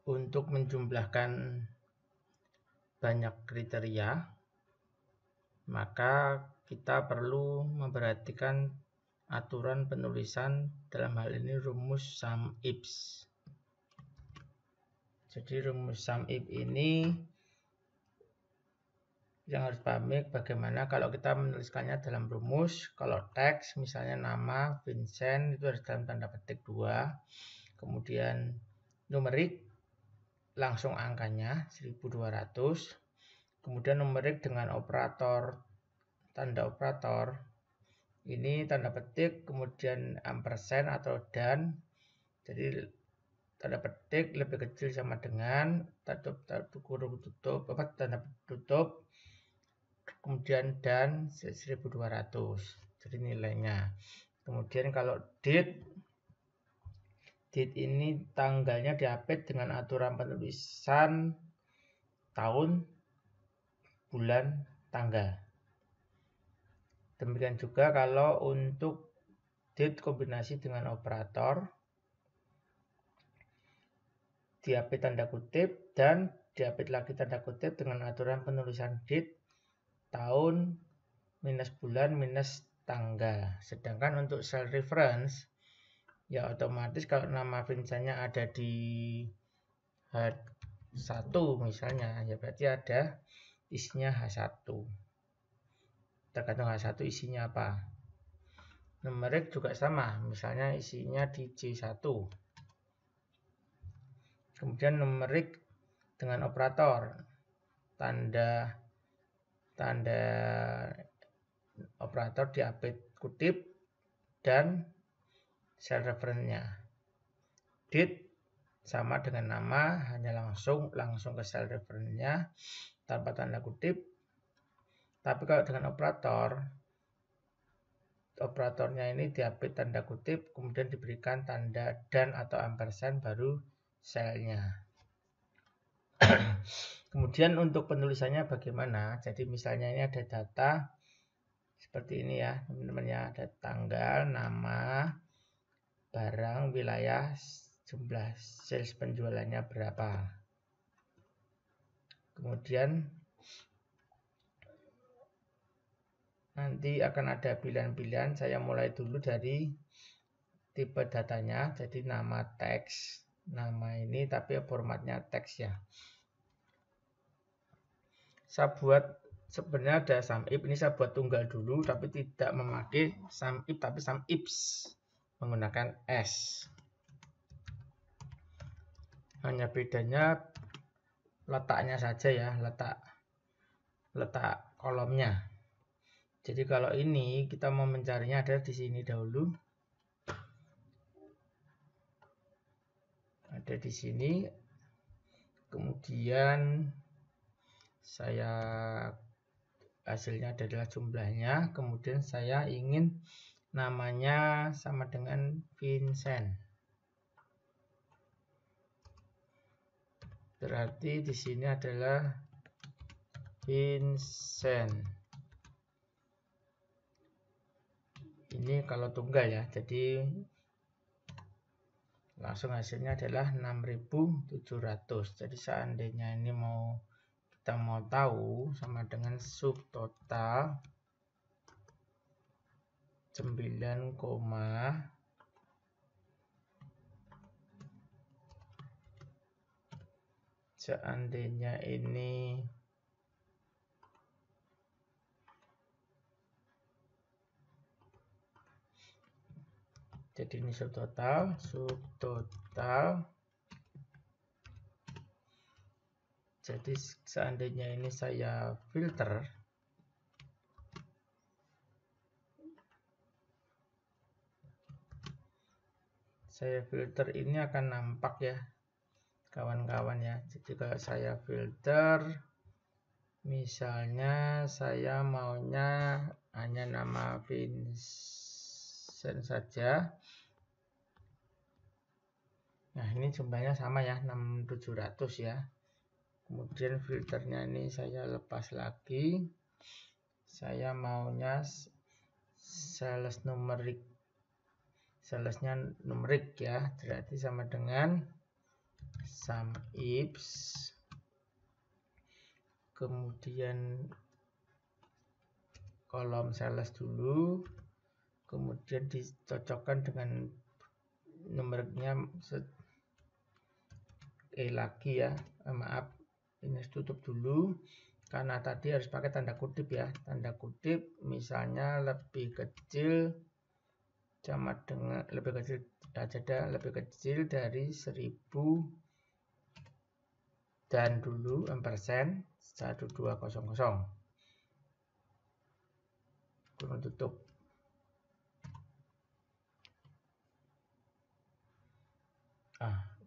untuk menjumlahkan banyak kriteria, maka kita perlu memperhatikan aturan penulisan, dalam hal ini rumus SUMIFS. Jadi rumus SUMIFS ini yang harus pahami bagaimana kalau kita menuliskannya dalam rumus. Kalau teks misalnya nama Vincent itu harus dalam tanda petik 2, kemudian numerik langsung angkanya 1200, kemudian numerik dengan operator, tanda operator ini tanda petik kemudian ampersand atau dan, jadi tanda petik lebih kecil sama dengan kurung tutup tanda tutup kemudian dan 1200, jadi nilainya. Kemudian kalau date ini tanggalnya diapit dengan aturan penulisan tahun, bulan, tanggal. Demikian juga kalau untuk date kombinasi dengan operator diapit tanda kutip dan diapit lagi tanda kutip dengan aturan penulisan date, tahun, minus bulan, minus tanggal. Sedangkan untuk cell reference ya otomatis kalau nama Vincentnya ada di H1 misalnya, ya berarti ada isinya H1. Tergantung H1 isinya apa. Numerik juga sama, misalnya isinya di J1. Kemudian numerik dengan operator, tanda operator diapit kutip dan cell reference-nya. Date sama dengan nama, hanya langsung ke cell reference-nya tanpa tanda kutip. Tapi kalau dengan operatornya ini diapit tanda kutip kemudian diberikan tanda dan atau ampersand baru selnya. Kemudian untuk penulisannya bagaimana? Jadi misalnya ini ada data seperti ini ya teman-teman ya, ada tanggal, nama, barang, wilayah, jumlah sales penjualannya berapa. Kemudian nanti akan ada pilihan-pilihan. Saya mulai dulu dari tipe datanya. Jadi nama teks, nama ini tapi formatnya teks ya. Saya buat sebenarnya ada SUMIFS, ini saya buat tunggal dulu tapi tidak memakai SUMIFS tapi SUMIFS menggunakan S. Hanya bedanya letaknya saja ya, letak kolomnya. Jadi kalau ini kita mau mencarinya ada di sini dahulu. Ada di sini. Kemudian hasilnya adalah jumlahnya. Kemudian saya ingin namanya sama dengan Vincent. Berarti di sini adalah Vincent. Ini kalau tunggal ya, jadi langsung hasilnya adalah 6.700. Jadi seandainya ini kita mau tahu sama dengan subtotal 9, seandainya ini jadi ini subtotal. Jadi seandainya ini saya filter, ini akan nampak ya kawan-kawan ya. Jadi kalau saya filter, misalnya saya maunya hanya nama Vincent saja. Nah ini jumlahnya sama ya, 6.700 ya. Kemudian filternya ini saya lepas lagi. Saya maunya salesnya numerik ya, berarti sama dengan sum ifs, kemudian kolom sales dulu, kemudian dicocokkan dengan numeriknya lagi ya, maaf, ini harus tutup dulu karena tadi harus pakai tanda kutip ya, tanda kutip misalnya lebih kecil sama dengan lebih kecil dari 1000 dan dulu ampersand 1200 kurung tutup.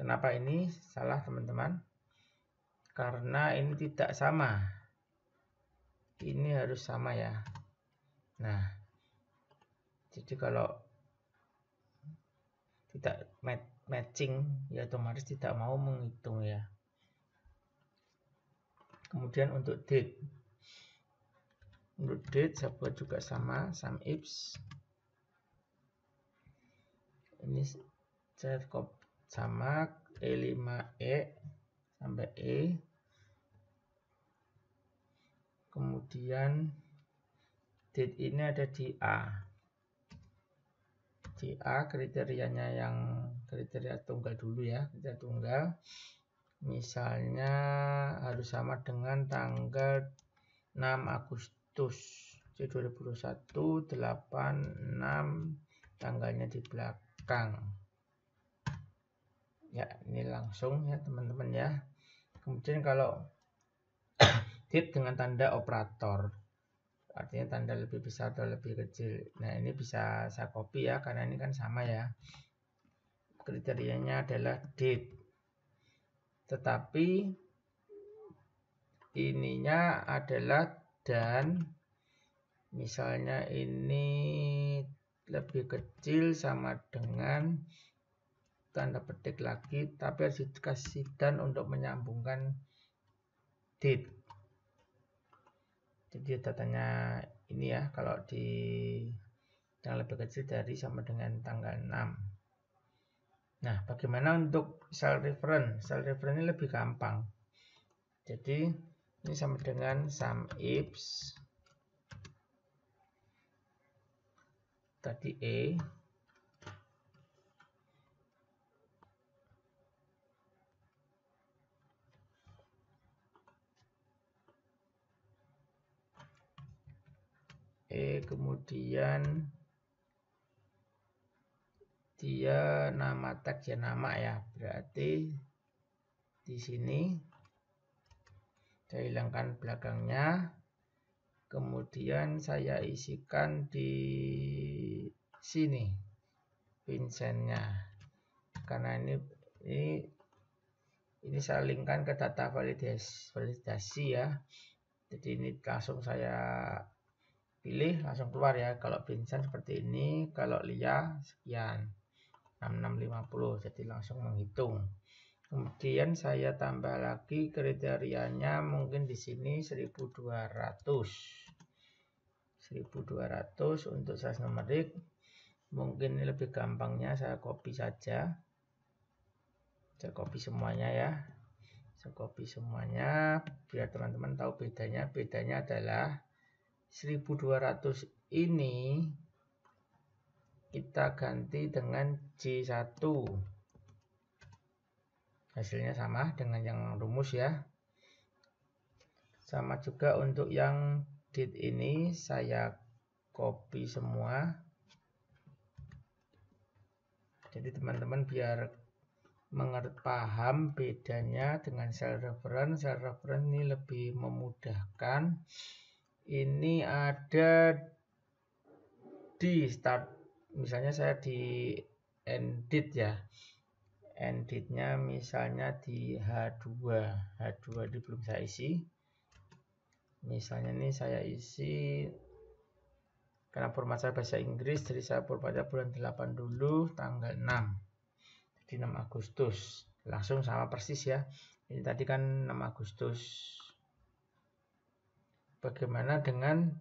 Kenapa ini salah teman-teman? Karena ini tidak sama. Ini harus sama ya. Nah, jadi kalau tidak matching ya otomatis tidak mau menghitung ya. Kemudian untuk date. Untuk date saya buat juga sama, sum ifs. Ini saya copy sama E5E sampai E. Kemudian date ini ada di A. Di A kriterianya yang kriteria tunggal dulu ya, kriteria tunggal. Misalnya harus sama dengan tanggal 6 Agustus 2021 86 tanggalnya di belakang. Ya, ini langsung ya teman-teman ya. Kemudian kalau date dengan tanda operator, artinya tanda lebih besar atau lebih kecil. Nah, ini bisa saya copy ya, karena ini kan sama ya. Kriterianya adalah date. Tetapi ininya adalah dan, misalnya ini lebih kecil sama dengan tanda petik lagi, tapi harus dikasih dan untuk menyambungkan date. Jadi datanya ini ya, kalau di yang lebih kecil dari sama dengan tanggal 6. Nah, bagaimana untuk cell reference? Cell reference ini lebih gampang. Jadi ini sama dengan sum ifs tadi E, kemudian dia nama tag ya, nama ya, berarti di sini saya hilangkan belakangnya, kemudian saya isikan di sini Vincentnya, karena ini saya linkkan ke data validasi ya. Jadi ini langsung saya pilih, langsung keluar ya. Kalau Vincent seperti ini, kalau Lia sekian 6650, jadi langsung menghitung. Kemudian saya tambah lagi kriterianya, mungkin di sini 1200 untuk size numerik. Mungkin ini lebih gampangnya saya copy saja, saya copy semuanya ya, saya copy semuanya biar teman-teman tahu bedanya. Bedanya adalah 1200 ini kita ganti dengan J1, hasilnya sama dengan yang rumus ya. Sama juga untuk yang date ini saya copy semua, jadi teman-teman biar paham bedanya dengan cell reference. Cell reference ini lebih memudahkan. Ini ada di start, misalnya saya di end date ya, end date-nya misalnya di H2 ini belum saya isi. Misalnya ini saya isi, karena format saya bahasa Inggris, jadi saya formatnya bulan 8 dulu, tanggal 6, jadi 6 Agustus, langsung sama persis ya. Ini tadi kan 6 Agustus. Bagaimana dengan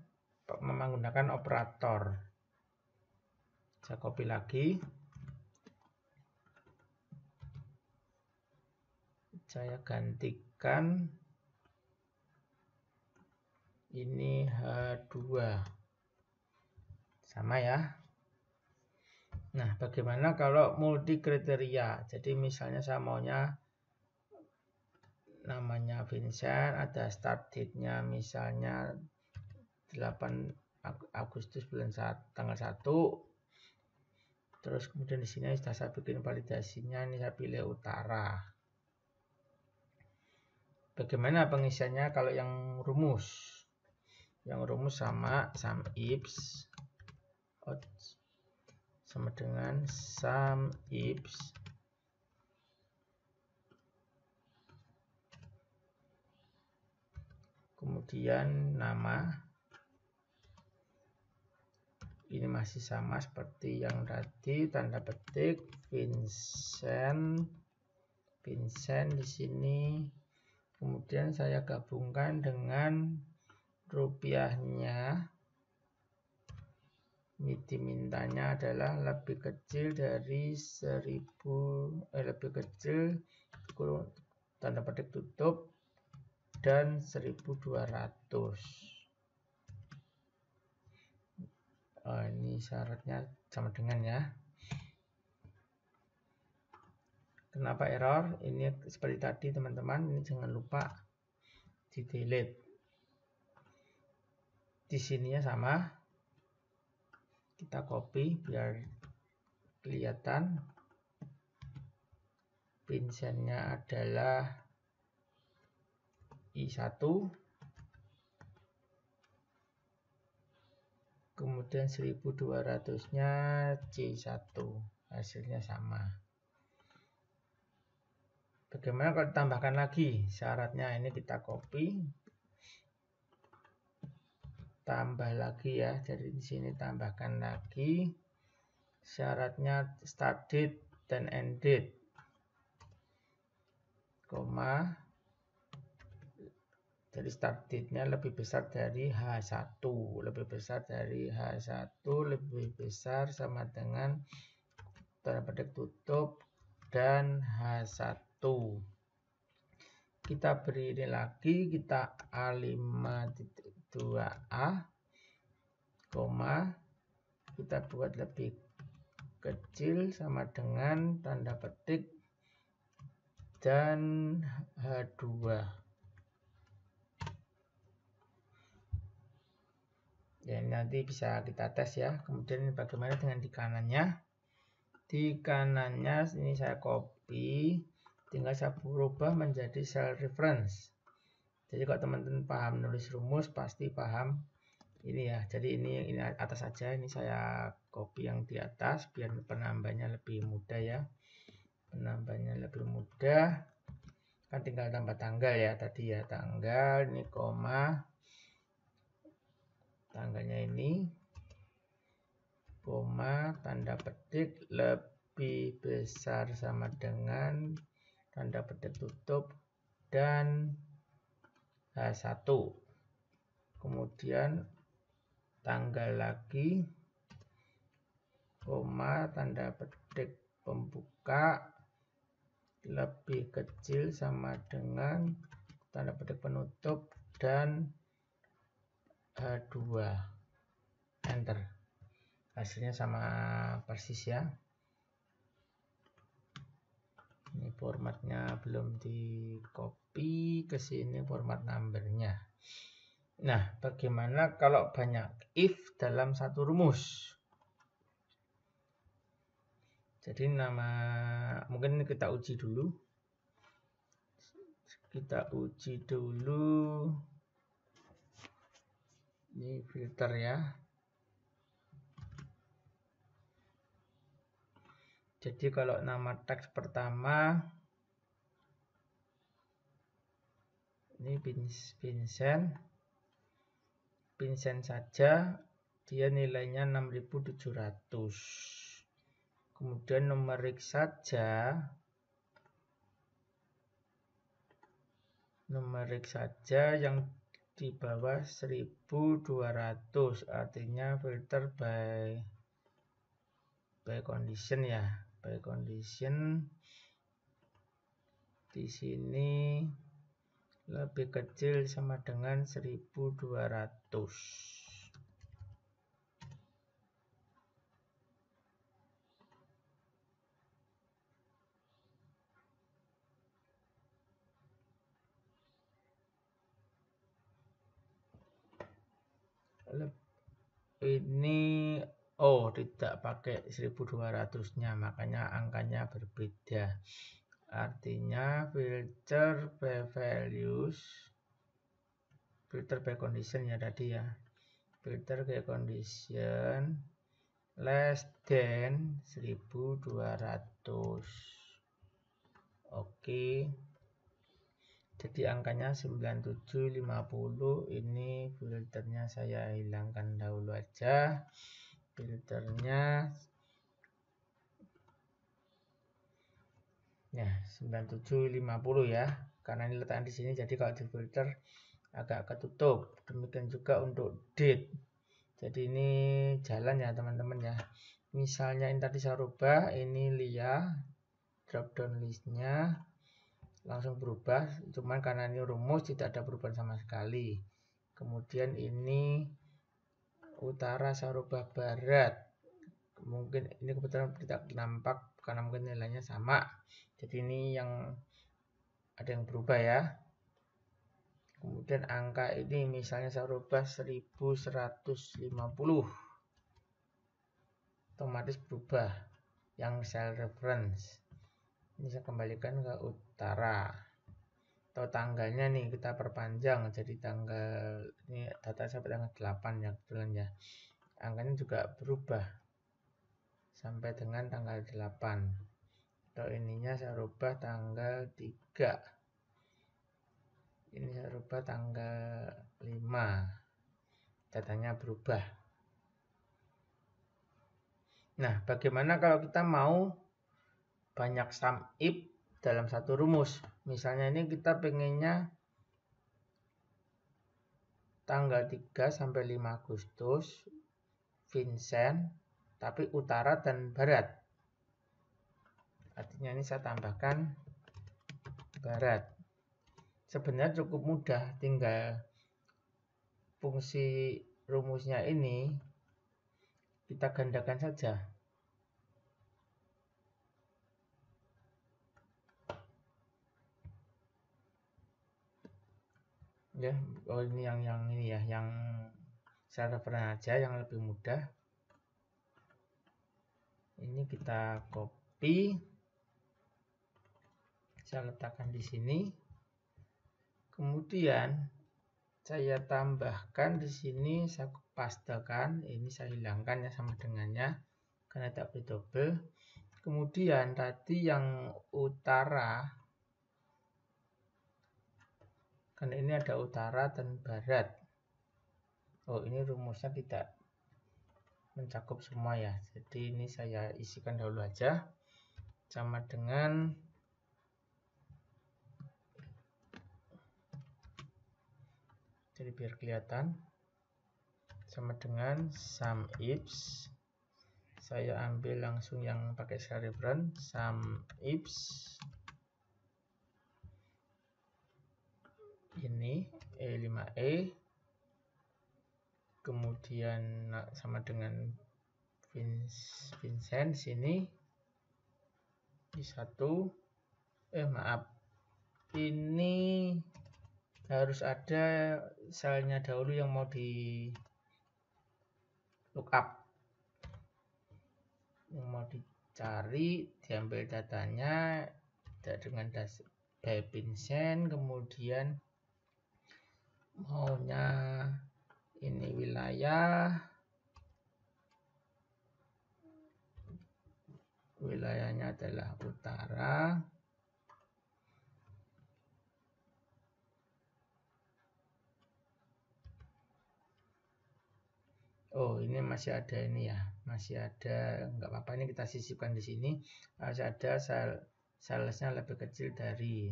menggunakan operator? Saya copy lagi. saya gantikan ini H2 sama ya. Nah, bagaimana kalau multi kriteria? Jadi misalnya saya maunya namanya Vincent, ada start date-nya misalnya 8 Agustus bulan tanggal 1. Terus kemudian di sini sudah saya bikin validasinya, ini saya pilih utara. Bagaimana pengisiannya kalau yang rumus? Yang rumus sama sum ifs sama dengan sum ifs kemudian nama, ini masih sama seperti yang tadi, tanda petik Vincent di sini. Kemudian saya gabungkan dengan rupiahnya, mintanya adalah lebih kecil dari 1000, lebih kecil tanda petik tutup dan 1200. Ini syaratnya sama dengan ya. Kenapa error? Ini seperti tadi teman-teman, ini jangan lupa di delete. Di sininya sama, kita copy biar kelihatan. Vincent-nya adalah I1, kemudian 1200-nya C1, hasilnya sama. Bagaimana kalau ditambahkan lagi syaratnya? Ini kita copy, tambah lagi ya. Jadi di sini tambahkan lagi syaratnya start date dan end date, koma. Jadi start date-nya lebih besar dari H1, lebih besar dari H1, lebih besar sama dengan tanda petik tutup dan H1. Kita beri ini lagi, kita A5.2A, koma, kita buat lebih kecil sama dengan tanda petik dan H2. Ya, nanti bisa kita tes ya. Kemudian bagaimana dengan di kanannya? Di kanannya ini saya copy, tinggal saya berubah menjadi cell reference. Jadi kalau teman-teman paham nulis rumus pasti paham ini ya. Jadi ini atas saja, ini saya copy yang di atas biar penambahnya lebih mudah ya. Penambahnya lebih mudah. Kan tinggal tambah tanggal ya tadi ya, tanggal ini koma, tanggalnya ini koma, tanda petik lebih besar sama dengan tanda petik tutup dan H1. Kemudian tanggal lagi, koma, tanda petik pembuka lebih kecil sama dengan tanda petik penutup dan H2. Enter. Hasilnya sama persis ya. Ini formatnya belum di copy ke sini, format numbernya. Nah, bagaimana kalau banyak if dalam satu rumus? Jadi mungkin kita uji dulu. Kita uji dulu. Ini filter ya. Jadi kalau nama teks pertama ini Vincent saja, dia nilainya 6700. Kemudian numerik saja yang di bawah 1200, artinya filter by condition ya. By condition di sini lebih kecil sama dengan 1200. Ini tidak pakai 1200-nya, makanya angkanya berbeda. Artinya filter by values, filter by condition ya tadi ya. Filter by condition less than 1200. Oke. Jadi angkanya 9750. Ini filternya saya hilangkan dahulu aja. Filternya ya 9750 ya. Karena ini letakkan di sini, jadi kalau di filter agak ketutup. Demikian juga untuk date. Jadi ini jalan ya teman-teman ya. Misalnya ini tadi saya rubah, ini Lia, drop down listnya langsung berubah, cuman karena ini rumus tidak ada perubahan sama sekali. Kemudian ini utara saya rubah barat, mungkin ini kebetulan tidak nampak karena mungkin nilainya sama, jadi ini yang ada yang berubah ya. Kemudian angka ini misalnya saya rubah 1150, otomatis berubah yang cell reference. Ini saya kembalikan ke utara. Atau tanggalnya nih kita perpanjang jadi tanggal, ini data sampai tanggal 8 ya kebetulan ya. Angkanya juga berubah sampai dengan tanggal 8. Atau ininya saya rubah tanggal 3. Ini saya rubah tanggal 5. Datanya berubah. Nah, bagaimana kalau kita mau banyak sum if dalam satu rumus? Misalnya ini kita pengennya tanggal 3 sampai 5 Agustus Vincent, tapi utara dan barat. Artinya ini saya tambahkan barat. Sebenarnya cukup mudah, tinggal fungsi rumusnya ini kita gandakan saja. Ya, ini yang ini ya, yang saya referensi aja yang lebih mudah. Ini kita copy, saya letakkan di sini. Kemudian saya tambahkan di sini, saya pastekan, ini saya hilangkan ya sama dengannya karena tidak double. Kemudian tadi yang utara, karena ini ada utara dan barat. Ini rumusnya tidak mencakup semua ya, jadi ini saya isikan dahulu aja sama dengan jadi biar kelihatan, sama dengan sum ifs. Saya ambil langsung yang pakai cell reference, sum ifs ini E5E, kemudian sama dengan Vincent sini di 1. Maaf, ini harus ada selnya dahulu yang mau di lookup, yang mau dicari, diambil datanya dengan by Vincent, kemudian maunya ini wilayahnya adalah utara. Ini masih ada ini ya, masih ada, nggak apa-apa, ini kita sisipkan di sini. Masih ada salesnya lebih kecil dari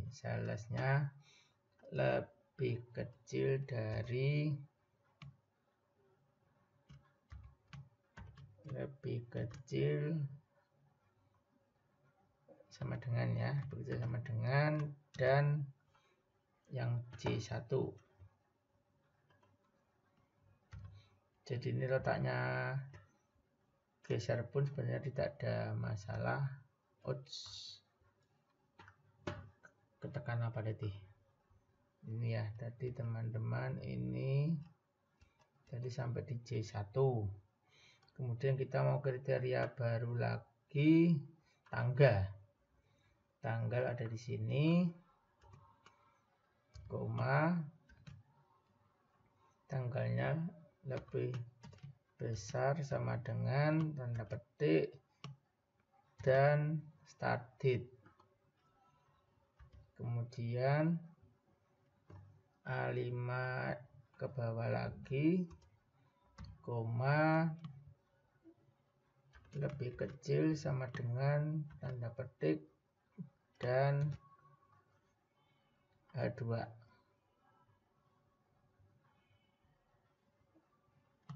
sama dengan ya, begitu sama dengan dan yang C1. Jadi ini letaknya geser pun sebenarnya tidak ada masalah. Ketekan apa tadi? Ini ya, tadi teman-teman ini tadi sampai di C1. Kemudian kita mau kriteria baru lagi, tanggal. Tanggal ada di sini, koma, tanggalnya lebih besar sama dengan tanda petik dan start date. Kemudian A5 ke bawah lagi, koma, lebih kecil sama dengan tanda petik dan H2.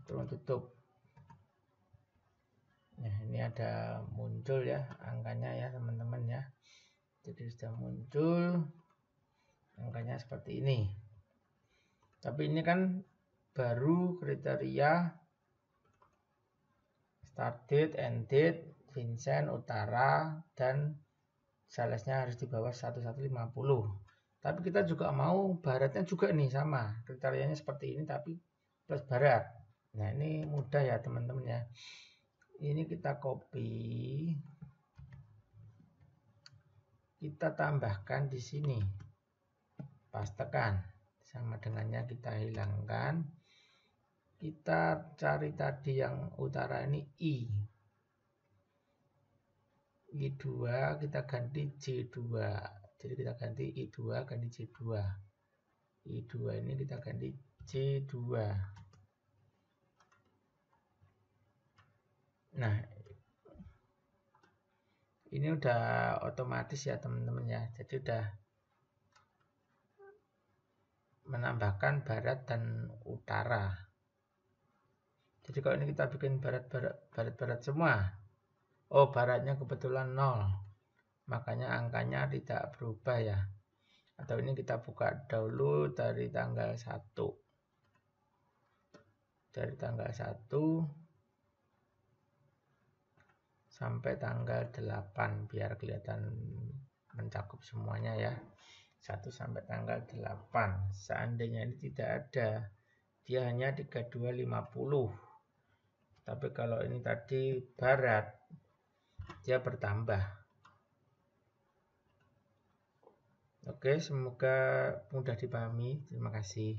Kurung tutup. Nah, ini ada muncul ya angkanya ya teman-teman ya. Jadi sudah muncul angkanya seperti ini. Tapi ini kan baru kriteria start date, end date, Vincent, Utara, dan salesnya harus di bawah 1150. Tapi kita juga mau baratnya juga nih sama. Kriterianya seperti ini tapi plus barat. Nah, ini mudah ya teman-teman ya. Ini kita copy. Kita tambahkan di sini. Pastekan. Sama dengannya kita hilangkan. Kita cari tadi yang utara ini I. I2 kita ganti C2. Jadi kita ganti I2 ganti C2. I2 ini kita ganti C2. Nah, ini udah otomatis ya teman-teman ya. Jadi udah menambahkan barat dan utara. Jadi kalau ini kita bikin barat semua. Oh, baratnya kebetulan 0. Makanya angkanya tidak berubah ya. Atau ini kita buka dahulu dari tanggal 1. Dari tanggal 1 sampai tanggal 8 biar kelihatan mencakup semuanya ya. 1 sampai tanggal 8. Seandainya ini tidak ada, dia hanya 3250. Tapi kalau ini tadi barat, dia bertambah. Oke, semoga mudah dipahami. Terima kasih.